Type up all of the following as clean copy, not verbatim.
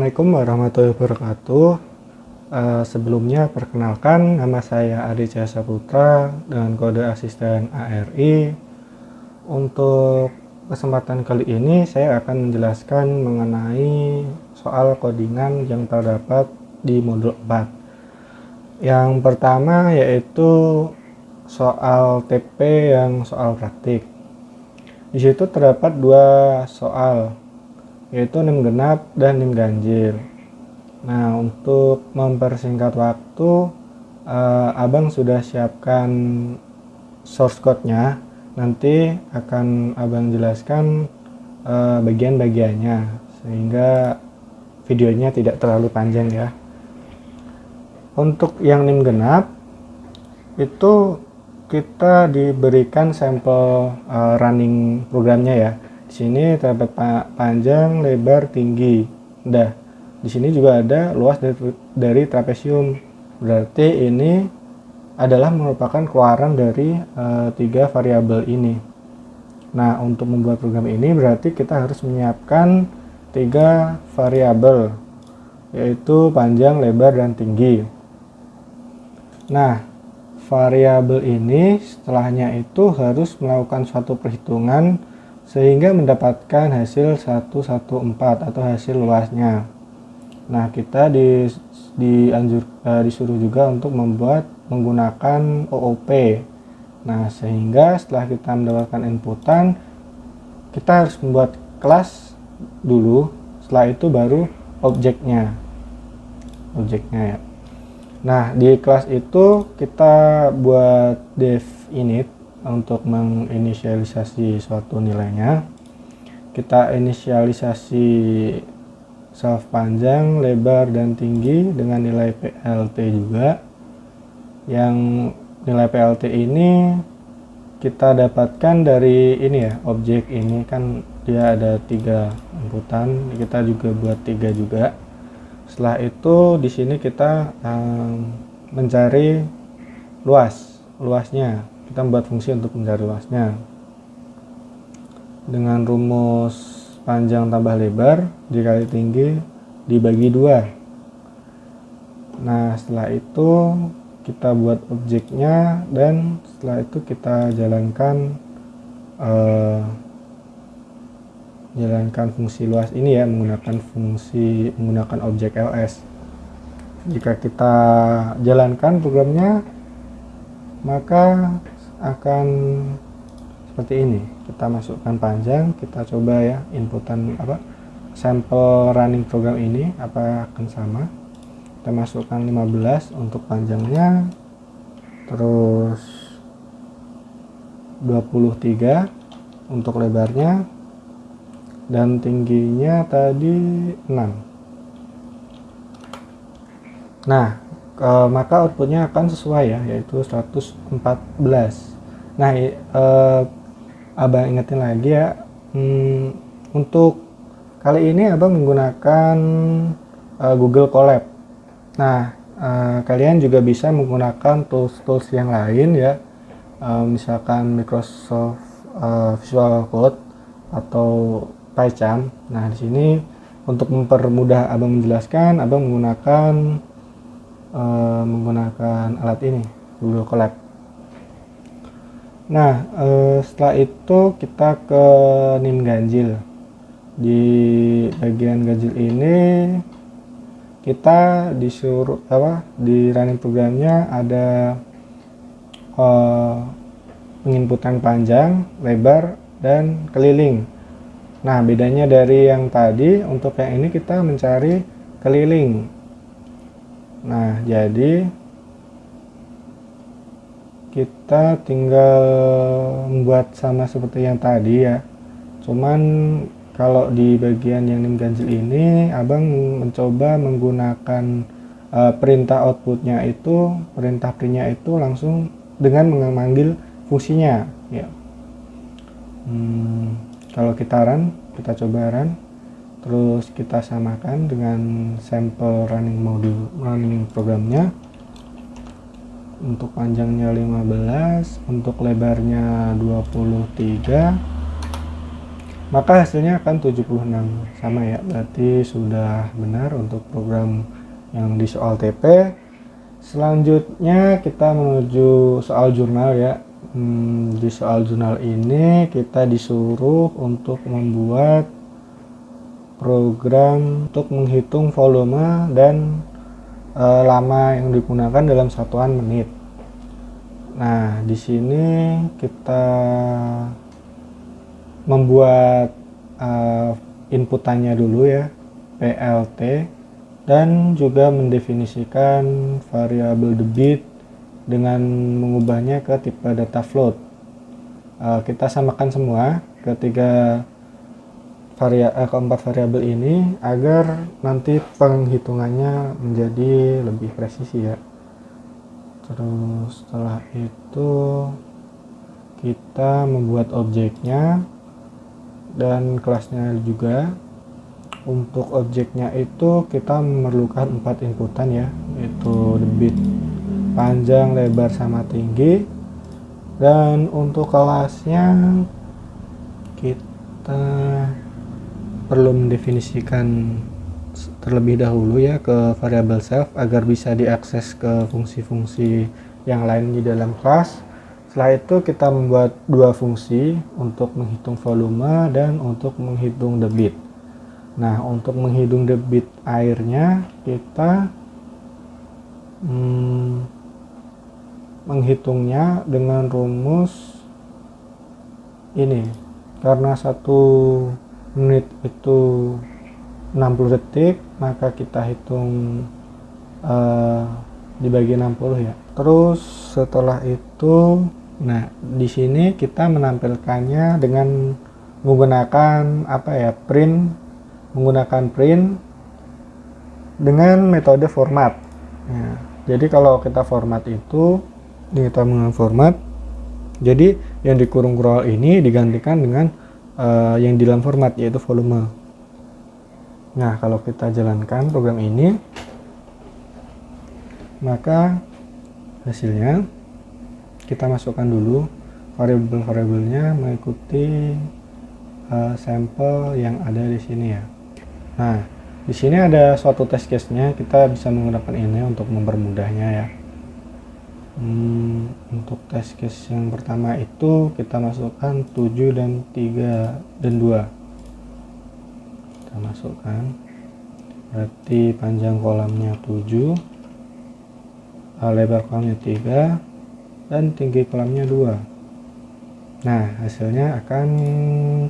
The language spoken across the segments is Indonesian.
Assalamualaikum warahmatullahi wabarakatuh. Sebelumnya perkenalkan, nama saya Adi Cahya Saputra dengan kode asisten ARI. Untuk kesempatan kali ini saya akan menjelaskan mengenai soal codingan yang terdapat di modul 4. Yang pertama yaitu soal TP yang soal praktik. Di situ terdapat dua soal, yaitu NIM genap dan NIM ganjil. Nah, untuk mempersingkat waktu, Abang sudah siapkan source code-nya. Nanti akan Abang jelaskan bagian-bagiannya, sehingga videonya tidak terlalu panjang ya. Untuk yang NIM genap, itu kita diberikan sampel running programnya ya. Di sini terdapat panjang, lebar, tinggi. Udah. Di sini juga ada luas dari trapesium. Berarti ini adalah merupakan keluaran dari tiga variabel ini. Nah, untuk membuat program ini berarti kita harus menyiapkan tiga variabel, yaitu panjang, lebar, dan tinggi. Nah, variabel ini setelahnya itu harus melakukan suatu perhitungan sehingga mendapatkan hasil 114 atau hasil luasnya. Nah, kita disuruh juga untuk membuat menggunakan OOP. Nah, sehingga setelah kita mendapatkan inputan, kita harus membuat kelas dulu, setelah itu baru objeknya ya. Nah, di kelas itu kita buat dev init untuk menginisialisasi suatu nilainya. Kita inisialisasi self panjang, lebar, dan tinggi dengan nilai PLT juga. Yang nilai PLT ini kita dapatkan dari ini ya, objek ini kan dia ada 3 inputan, kita juga buat 3 juga. Setelah itu di sini kita mencari luasnya. Kita membuat fungsi untuk mencari luasnya dengan rumus panjang tambah lebar dikali tinggi dibagi 2. Nah, setelah itu kita buat objeknya, dan setelah itu kita jalankan fungsi luas ini ya, menggunakan objek ls. Jika kita jalankan programnya, maka akan seperti ini. Kita masukkan panjang, kita coba ya inputan sampel running program ini apa akan sama. Kita masukkan 15 untuk panjangnya, terus 23 untuk lebarnya, dan tingginya tadi 6. Nah, maka outputnya akan sesuai ya, yaitu 114. Nah, Abang ingetin lagi ya, untuk kali ini Abang menggunakan Google Colab. Nah, kalian juga bisa menggunakan tools yang lain ya, misalkan Microsoft Visual Code atau PyCharm. Nah, di sini untuk mempermudah Abang menjelaskan, Abang menggunakan alat ini, Google Colab. Nah, setelah itu kita ke NIM ganjil. Di bagian ganjil ini kita disuruh di running programnya ada penginputan panjang, lebar, dan keliling. Nah, bedanya dari yang tadi, untuk yang ini kita mencari keliling. Nah, jadi kita tinggal membuat sama seperti yang tadi ya. Cuman kalau di bagian yang NIM ganjil ini, Abang mencoba menggunakan perintah outputnya itu, perintah printnya itu langsung dengan memanggil fungsinya ya. Kalau kita coba run, terus kita samakan dengan sampel running programnya. Untuk panjangnya 15, untuk lebarnya 23, maka hasilnya akan 76. Sama ya, berarti sudah benar untuk program yang di soal TP. Selanjutnya kita menuju soal jurnal ya. Di soal jurnal ini kita disuruh untuk membuat program untuk menghitung volume dan lama yang digunakan dalam satuan menit. Nah, di sini kita membuat inputannya dulu ya, PLT, dan juga mendefinisikan variabel debit dengan mengubahnya ke tipe data float. Kita samakan semua keempat variabel ini agar nanti penghitungannya menjadi lebih presisi ya. Terus setelah itu kita membuat objeknya dan kelasnya juga. Untuk objeknya itu kita memerlukan 4 inputan ya, yaitu debit, panjang, lebar, sama tinggi. Dan untuk kelasnya kita perlu mendefinisikan terlebih dahulu ya ke variabel self agar bisa diakses ke fungsi-fungsi yang lain di dalam kelas. Setelah itu kita membuat 2 fungsi untuk menghitung volume dan untuk menghitung debit. Nah, untuk menghitung debit airnya kita menghitungnya dengan rumus ini. Karena 1 menit itu 60 detik, maka kita hitung dibagi 60 ya. Terus setelah itu, nah di sini kita menampilkannya dengan menggunakan menggunakan print dengan metode format. Nah, jadi kalau kita format itu, kita menggunakan format, jadi yang di kurung kurung ini digantikan dengan yang di dalam format, yaitu volume. Nah, kalau kita jalankan program ini, maka hasilnya kita masukkan dulu variabel-variabelnya mengikuti sampel yang ada di sini ya. Nah, di sini ada suatu test case-nya, kita bisa menggunakan ini untuk mempermudahnya ya. Untuk test case yang pertama itu kita masukkan 7 dan 3 dan 2. Kita masukkan, berarti panjang kolamnya 7, lebar kolamnya 3, dan tinggi kolamnya 2. Nah, hasilnya akan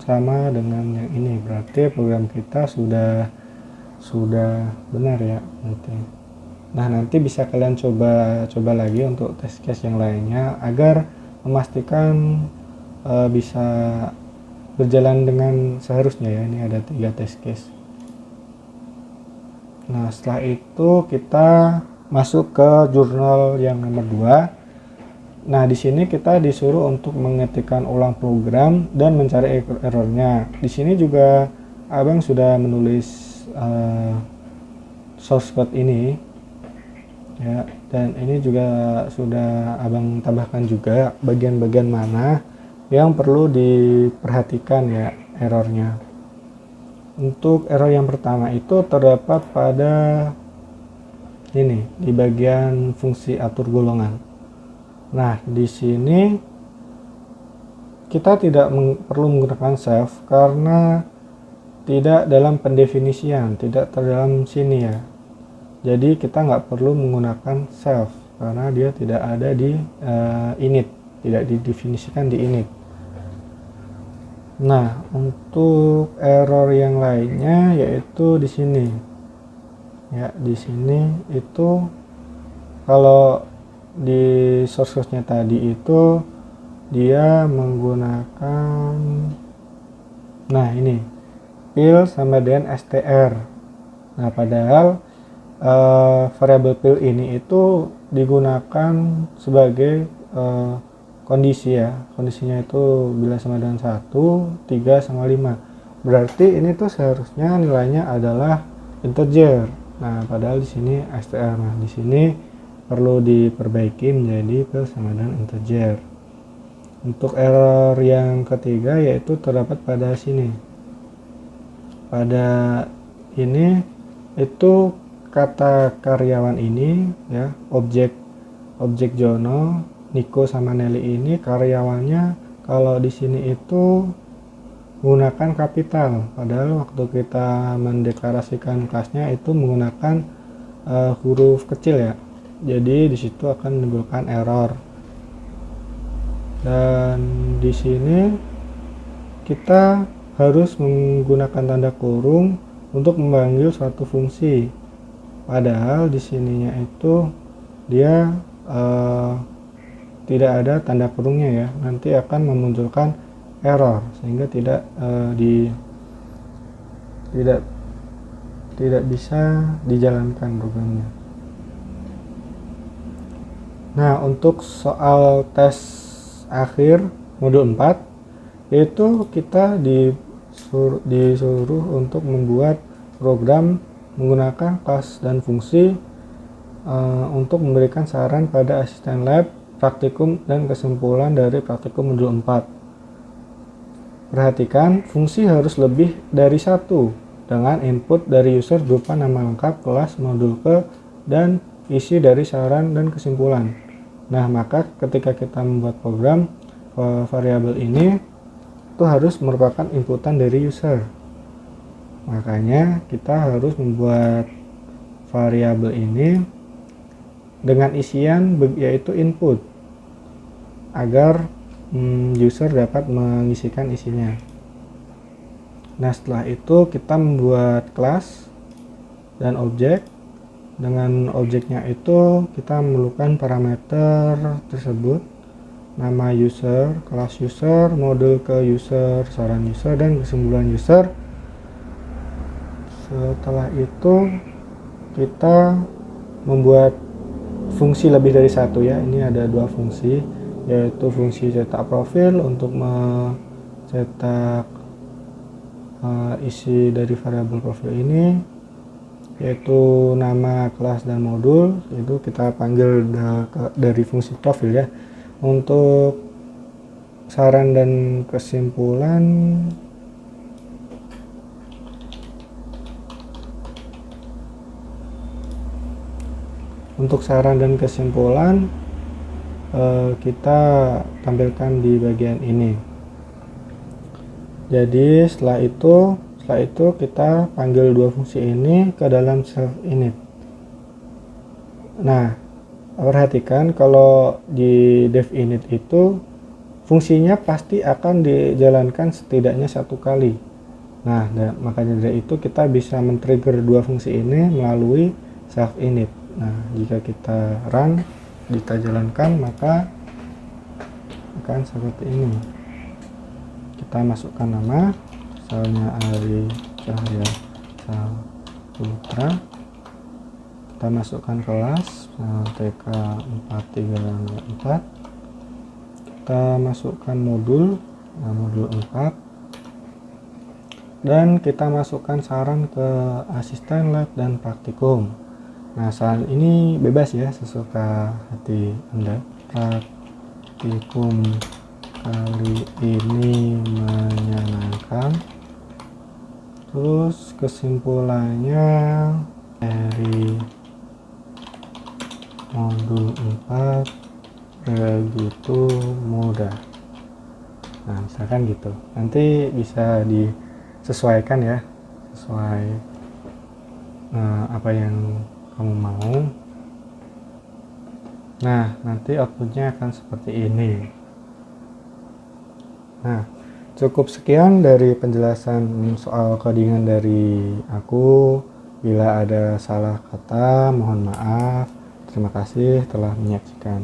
sama dengan yang ini, berarti program kita sudah benar ya nanti. Nah, nanti bisa kalian coba lagi untuk test case yang lainnya agar memastikan bisa berjalan dengan seharusnya ya. Ini ada 3 test case. Nah, setelah itu kita masuk ke jurnal yang nomor 2. Nah, di sini kita disuruh untuk mengetikkan ulang program dan mencari errornya. Di sini juga Abang sudah menulis source code ini ya, dan ini juga sudah Abang tambahkan juga bagian-bagian mana yang perlu diperhatikan ya errornya. Untuk error yang pertama itu terdapat pada ini di bagian fungsi atur golongan. Nah, di sini kita tidak perlu menggunakan self karena tidak dalam pendefinisian, tidak terdalam sini ya. Jadi kita nggak perlu menggunakan self karena dia tidak ada di init, tidak didefinisikan di init. Nah, untuk error yang lainnya yaitu di sini. Ya, di sini itu kalau di source code-nya tadi itu dia menggunakan ini pil sama dengan str. Nah, padahal variabel pil ini itu digunakan sebagai kondisi ya. Kondisinya itu bila sama dengan 1, 3 sama 5. Berarti ini tuh seharusnya nilainya adalah integer. Nah, padahal di sini str. Nah, di sini perlu diperbaiki menjadi pil sama dengan integer. Untuk error yang ketiga yaitu terdapat pada sini. Pada ini itu kata karyawan ini ya, objek Jono, Niko sama Nelly ini karyawannya kalau di sini itu menggunakan kapital, padahal waktu kita mendeklarasikan kelasnya itu menggunakan huruf kecil ya. Jadi di situ akan menimbulkan error. Dan di sini kita harus menggunakan tanda kurung untuk memanggil suatu fungsi. Padahal di sininya itu dia tidak ada tanda kurungnya ya. Nanti akan memunculkan error sehingga tidak bisa dijalankan programnya. Nah, untuk soal tes akhir modul 4 yaitu kita disuruh untuk membuat program menggunakan kelas dan fungsi untuk memberikan saran pada asisten lab, praktikum, dan kesimpulan dari praktikum modul 4. Perhatikan, fungsi harus lebih dari satu dengan input dari user berupa nama lengkap, kelas, modul ke, dan isi dari saran dan kesimpulan. Nah, maka ketika kita membuat program, variabel ini itu harus merupakan inputan dari user. Makanya kita harus membuat variabel ini dengan isian yaitu input agar user dapat mengisikan isinya. Nah, setelah itu kita membuat kelas dan objek. Dengan objeknya itu kita memerlukan parameter tersebut, nama user, kelas user, modul ke user, saran user, dan kesimpulan user. Setelah itu kita membuat fungsi lebih dari satu ya. Ini ada dua fungsi, yaitu fungsi cetak profil untuk mencetak isi dari variabel profil ini, yaitu nama, kelas, dan modul. Itu kita panggil dari fungsi profil ya. Untuk saran dan kesimpulan kita tampilkan di bagian ini. Jadi setelah itu kita panggil dua fungsi ini ke dalam self init. Nah, perhatikan kalau di dev init itu fungsinya pasti akan dijalankan setidaknya satu kali. Nah, makanya dari itu kita bisa men-trigger dua fungsi ini melalui self init. Nah, jika kita run, kita jalankan, maka akan seperti ini. Kita masukkan nama, misalnya Ari Cahya Saputra. Kita masukkan kelas TK 4304. Kita masukkan modul, modul 4, dan kita masukkan saran ke asisten lab dan praktikum. Nah, saran ini bebas ya, sesuka hati Anda. Praktikum kali ini menyenangkan. Terus kesimpulannya dari modul 4 begitu mudah. Nah, misalkan gitu. Nanti bisa disesuaikan ya, sesuai apa yang kamu mau. Nah, nanti outputnya akan seperti ini. Nah, cukup sekian dari penjelasan soal codingan dari aku. Bila ada salah kata, mohon maaf. Terima kasih telah menyaksikan.